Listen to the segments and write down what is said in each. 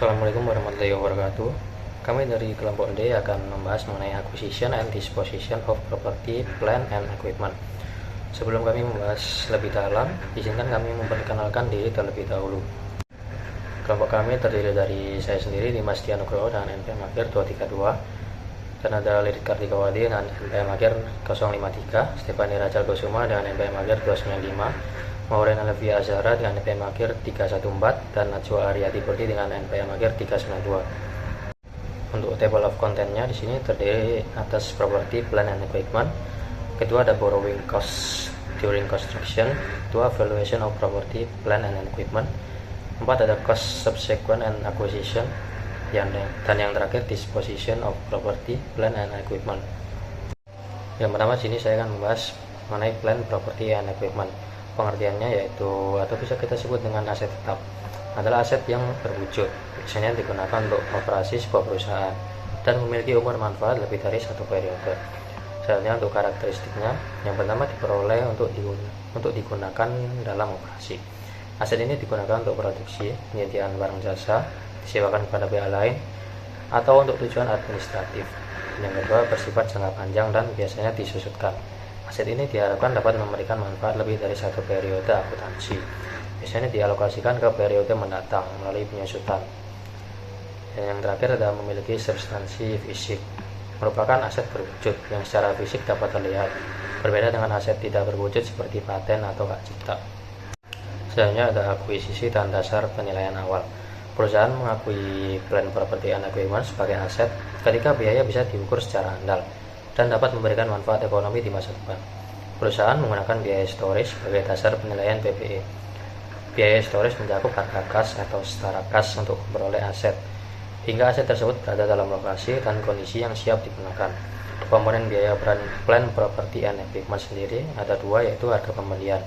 Assalamualaikum warahmatullahi wabarakatuh. Kami dari kelompok D akan membahas mengenai acquisition and disposition of property, plant, and equipment. Sebelum kami membahas lebih dalam, izinkan kami memperkenalkan diri terlebih dahulu. Kelompok kami terdiri dari saya sendiri, Dimas Dianugroho dengan NPM Akhir 232, dan ada Lirik Kartikawati dengan NPM Akhir 053, Stefani Rachel Kusuma dengan NPM Akhir 295, Maureen Alvia Azhara dengan NPM Akhir 314, dan Najwa Aryati Purdi dengan NPM Akhir 392. Untuk table of contentnya di sini terdiri atas property, plant, and equipment. Kedua ada borrowing cost during construction. Kedua valuation of property, plant, and equipment. 4 ada cost subsequent and acquisition. Dan yang terakhir disposition of property, plant, and equipment. Yang pertama sini saya akan membahas mengenai plant, property, and equipment. Pengertiannya yaitu atau bisa kita sebut dengan aset tetap adalah aset yang berwujud, biasanya digunakan untuk operasi sebuah perusahaan dan memiliki umur manfaat lebih dari satu periode. Selanjutnya untuk karakteristiknya, yang pertama diperoleh untuk digunakan dalam operasi. Aset ini digunakan untuk produksi, penyediaan barang jasa, disewakan kepada pihak lain, atau untuk tujuan administratif. Yang kedua bersifat jangka panjang dan biasanya disusutkan. Aset ini diharapkan dapat memberikan manfaat lebih dari satu periode akuntansi. Biasanya dialokasikan ke periode mendatang melalui penyusutan. Dan yang terakhir adalah memiliki substansi fisik, merupakan aset berwujud yang secara fisik dapat terlihat, berbeda dengan aset tidak berwujud seperti paten atau hak cipta. Selanjutnya ada akuisisi dan dasar penilaian awal. Perusahaan mengakui plant, property, and equipment sebagai aset ketika biaya bisa diukur secara andal dan dapat memberikan manfaat ekonomi di masa depan. Perusahaan menggunakan biaya storage sebagai dasar penilaian PPE. Biaya storage mencakup harga kas atau setara kas untuk memperoleh aset, hingga aset tersebut berada dalam lokasi dan kondisi yang siap digunakan. Komponen biaya plant, property, and equipment sendiri ada dua, yaitu harga pembelian.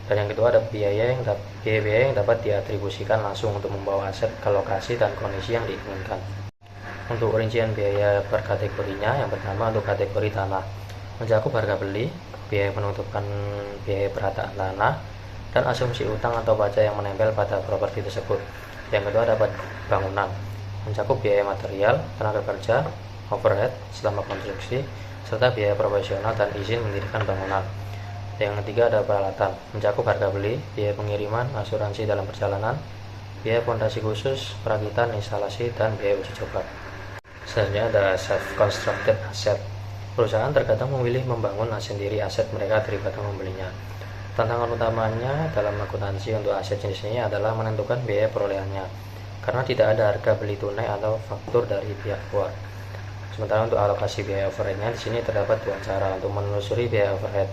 Dan yang kedua ada biaya yang dapat diatribusikan langsung untuk membawa aset ke lokasi dan kondisi yang diinginkan. Untuk rincian biaya per kategorinya, yang pertama untuk kategori tanah, mencakup harga beli, biaya penutupan, biaya perataan tanah, dan asumsi utang atau pajak yang menempel pada properti tersebut. Yang kedua dapat bangunan, mencakup biaya material, tenaga kerja, overhead selama konstruksi, serta biaya profesional dan izin mendirikan bangunan. Yang ketiga ada peralatan, mencakup harga beli, biaya pengiriman, asuransi dalam perjalanan, biaya fondasi khusus, perakitan, instalasi, dan biaya uji coba. Selanjutnya ada self-constructed asset. Perusahaan terkadang memilih membangun sendiri aset mereka daripada membelinya. Tantangan utamanya dalam akuntansi untuk aset jenis ini adalah menentukan biaya perolehannya, karena tidak ada harga beli tunai atau faktur dari pihak luar. Sementara untuk alokasi biaya overheadnya, di sini terdapat dua cara untuk menelusuri biaya overhead.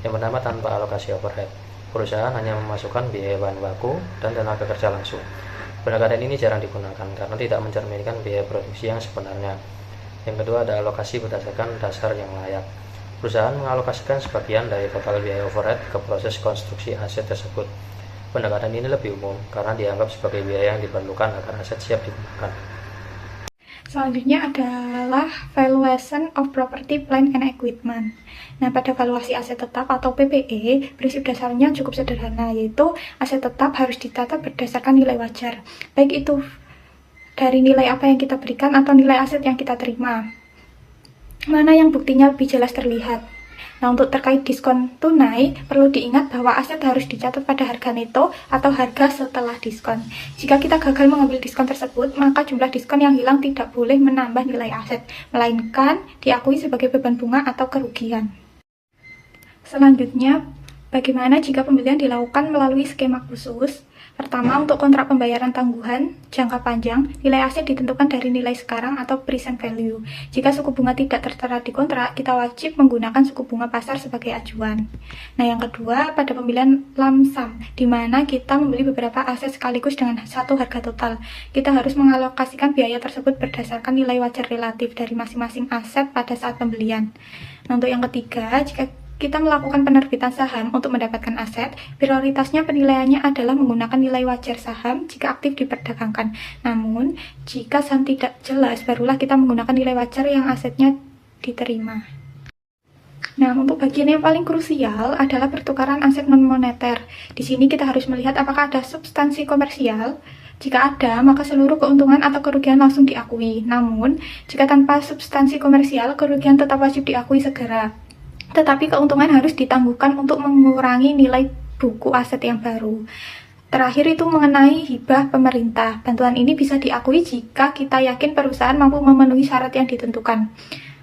Yang pertama tanpa alokasi overhead, perusahaan hanya memasukkan biaya bahan baku dan tenaga kerja langsung. Pendekatan ini jarang digunakan karena tidak mencerminkan biaya produksi yang sebenarnya. Yang kedua ada alokasi berdasarkan dasar yang layak. Perusahaan mengalokasikan sebagian dari total biaya overhead ke proses konstruksi aset tersebut. Pendekatan ini lebih umum karena dianggap sebagai biaya yang diperlukan agar aset siap digunakan. Selanjutnya adalah valuation of property, plant, and equipment. Nah, pada valuasi aset tetap atau PPE, prinsip dasarnya cukup sederhana, yaitu aset tetap harus ditata berdasarkan nilai wajar, baik itu dari nilai apa yang kita berikan atau nilai aset yang kita terima. Mana yang buktinya lebih jelas terlihat. Nah, untuk terkait diskon tunai, perlu diingat bahwa aset harus dicatat pada harga neto atau harga setelah diskon. Jika kita gagal mengambil diskon tersebut, maka jumlah diskon yang hilang tidak boleh menambah nilai aset, melainkan diakui sebagai beban bunga atau kerugian. Selanjutnya, bagaimana jika pembelian dilakukan melalui skema khusus? Pertama, untuk kontrak pembayaran tangguhan jangka panjang, nilai aset ditentukan dari nilai sekarang atau present value. Jika suku bunga tidak tertera di kontrak, kita wajib menggunakan suku bunga pasar sebagai acuan. Nah, yang kedua, pada pembelian lump sum, di mana kita membeli beberapa aset sekaligus dengan satu harga total. Kita harus mengalokasikan biaya tersebut berdasarkan nilai wajar relatif dari masing-masing aset pada saat pembelian. Nah, untuk yang ketiga, jika kita melakukan penerbitan saham untuk mendapatkan aset, prioritasnya penilaiannya adalah menggunakan nilai wajar saham jika aktif diperdagangkan. Namun, jika saham tidak jelas, barulah kita menggunakan nilai wajar yang asetnya diterima. Nah, untuk bagian yang paling krusial adalah pertukaran aset non-moneter. Di sini kita harus melihat apakah ada substansi komersial Jika ada, maka seluruh keuntungan atau kerugian langsung diakui. Namun, jika tanpa substansi komersial, kerugian tetap wajib diakui segera. Tetapi keuntungan harus ditangguhkan untuk mengurangi nilai buku aset yang baru. Terakhir itu mengenai hibah pemerintah. Bantuan ini bisa diakui jika kita yakin perusahaan mampu memenuhi syarat yang ditentukan.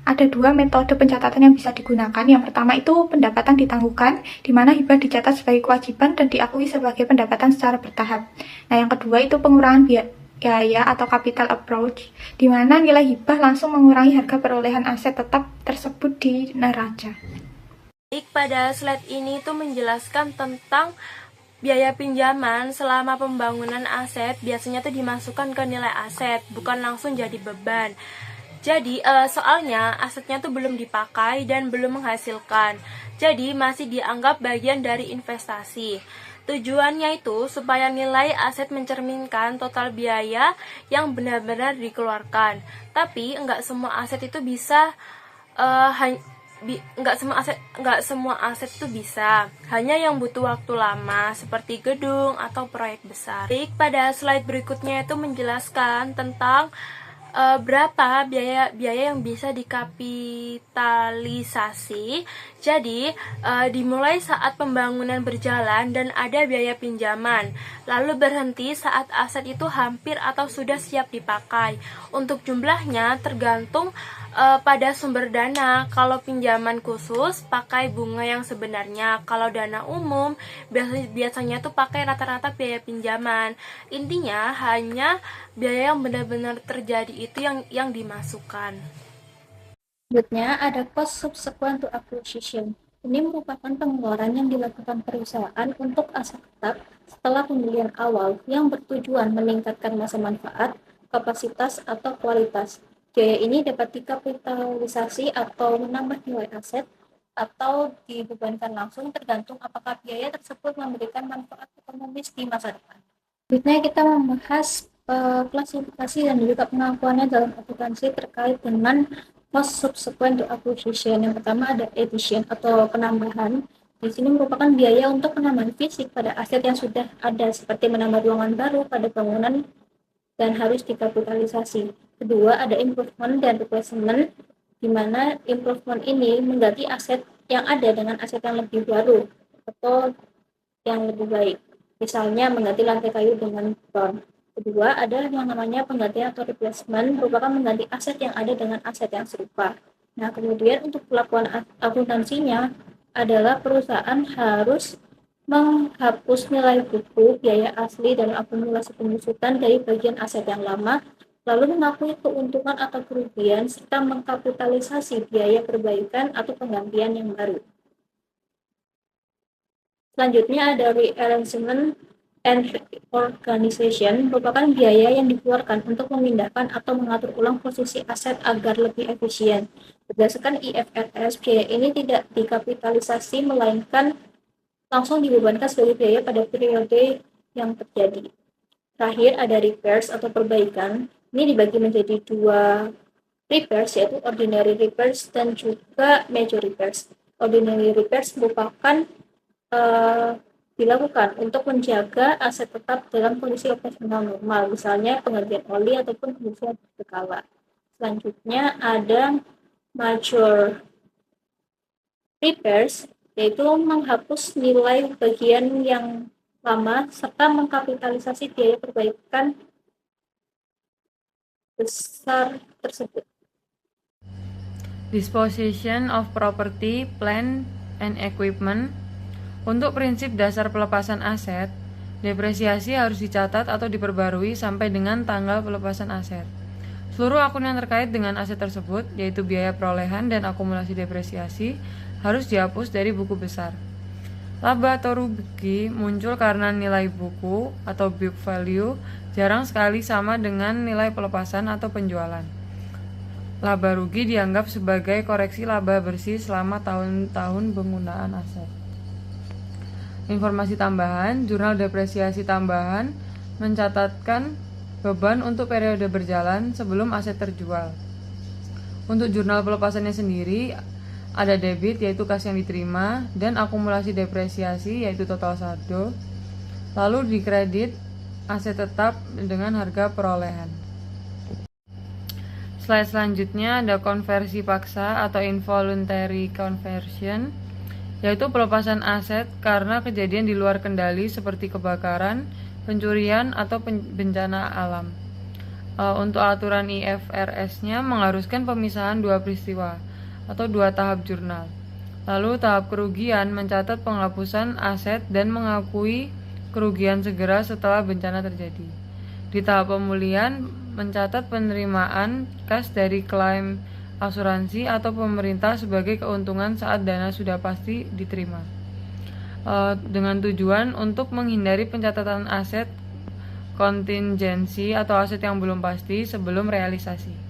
Ada dua metode pencatatan yang bisa digunakan. Yang pertama itu pendapatan ditangguhkan, di mana hibah dicatat sebagai kewajiban dan diakui sebagai pendapatan secara bertahap. Nah, yang kedua itu pengurangan biaya atau capital approach, di mana nilai hibah langsung mengurangi harga perolehan aset tetap tersebut di neraca. Baik, pada slide ini tuh menjelaskan tentang biaya pinjaman selama pembangunan aset biasanya tuh dimasukkan ke nilai aset, bukan langsung jadi beban. Jadi soalnya asetnya tuh belum dipakai dan belum menghasilkan, jadi masih dianggap bagian dari investasi. Tujuannya itu supaya nilai aset mencerminkan total biaya yang benar-benar dikeluarkan. Tapi nggak semua aset itu bisa nggak semua aset itu bisa, hanya yang butuh waktu lama seperti gedung atau proyek besar. Baik, pada slide berikutnya itu menjelaskan tentang berapa biaya yang bisa dikapitalisasi. Jadi dimulai saat pembangunan berjalan dan ada biaya pinjaman, lalu berhenti saat aset itu hampir atau sudah siap dipakai. Untuk jumlahnya tergantung pada sumber dana. Kalau pinjaman khusus pakai bunga yang sebenarnya, kalau dana umum biasanya tuh pakai rata-rata biaya pinjaman. Intinya hanya biaya yang benar-benar terjadi itu yang dimasukkan. Selanjutnya ada cost subsequent to acquisition. Ini merupakan pengeluaran yang dilakukan perusahaan untuk aset tetap setelah pembelian awal yang bertujuan meningkatkan masa manfaat, kapasitas, atau kualitas. Biaya ini dapat dikapitalisasi atau menambah nilai aset atau dibebankan langsung tergantung apakah biaya tersebut memberikan manfaat ekonomis di masa depan. Selanjutnya kita membahas klasifikasi dan juga pengakuannya dalam akuntansi terkait dengan cost subsequent to acquisition. Yang pertama ada addition atau penambahan. Di sini merupakan biaya untuk penambahan fisik pada aset yang sudah ada, seperti menambah ruangan baru pada bangunan dan harus dikapitalisasi. Kedua ada improvement dan replacement, di mana improvement ini mengganti aset yang ada dengan aset yang lebih baru atau yang lebih baik. Misalnya mengganti lantai kayu dengan beton. Kedua ada yang namanya penggantian atau replacement, merupakan mengganti aset yang ada dengan aset yang serupa. Nah, kemudian untuk pelakuan akuntansinya adalah perusahaan harus menghapus nilai buku, biaya asli, dan akumulasi pengusutan dari bagian aset yang lama, lalu mengakui keuntungan atau kerugian, serta mengkapitalisasi biaya perbaikan atau penggantian yang baru. Selanjutnya ada rearrangement and organization, merupakan biaya yang dikeluarkan untuk memindahkan atau mengatur ulang posisi aset agar lebih efisien. Berdasarkan IFRS, biaya ini tidak dikapitalisasi, melainkan langsung dibebankan sebagai biaya pada periode yang terjadi. Terakhir ada repairs atau perbaikan. Ini dibagi menjadi dua repairs, yaitu ordinary repairs dan juga major repairs. Ordinary repairs merupakan dilakukan untuk menjaga aset tetap dalam kondisi operasional normal, misalnya penggantian oli ataupun pengisian berkala. Selanjutnya ada major repairs, yaitu menghapus nilai bagian yang lama serta mengkapitalisasi biaya perbaikan besar tersebut. Disposition of property, plant, and equipment. Untuk prinsip dasar pelepasan aset, depresiasi harus dicatat atau diperbarui sampai dengan tanggal pelepasan aset. Seluruh akun yang terkait dengan aset tersebut, yaitu biaya perolehan dan akumulasi depresiasi, harus dihapus dari buku besar. Laba atau rugi muncul karena nilai buku atau book value jarang sekali sama dengan nilai pelepasan atau penjualan. Laba rugi dianggap sebagai koreksi laba bersih selama tahun-tahun penggunaan aset. Informasi tambahan, jurnal depresiasi tambahan mencatatkan beban untuk periode berjalan sebelum aset terjual. Untuk jurnal pelepasannya sendiri, ada debit yaitu kas yang diterima, dan akumulasi depresiasi yaitu total saldo. Lalu di kredit aset tetap dengan harga perolehan. Slide selanjutnya ada konversi paksa atau involuntary conversion, yaitu pelepasan aset karena kejadian di luar kendali seperti kebakaran, pencurian, atau bencana alam. Untuk aturan IFRS-nya mengharuskan pemisahan dua peristiwa atau dua tahap jurnal. Lalu tahap kerugian mencatat penghapusan aset dan mengakui kerugian segera setelah bencana terjadi. Di tahap pemulihan mencatat penerimaan kas dari klaim asuransi atau pemerintah sebagai keuntungan saat dana sudah pasti diterima, dengan tujuan untuk menghindari pencatatan aset kontingensi atau aset yang belum pasti sebelum realisasi.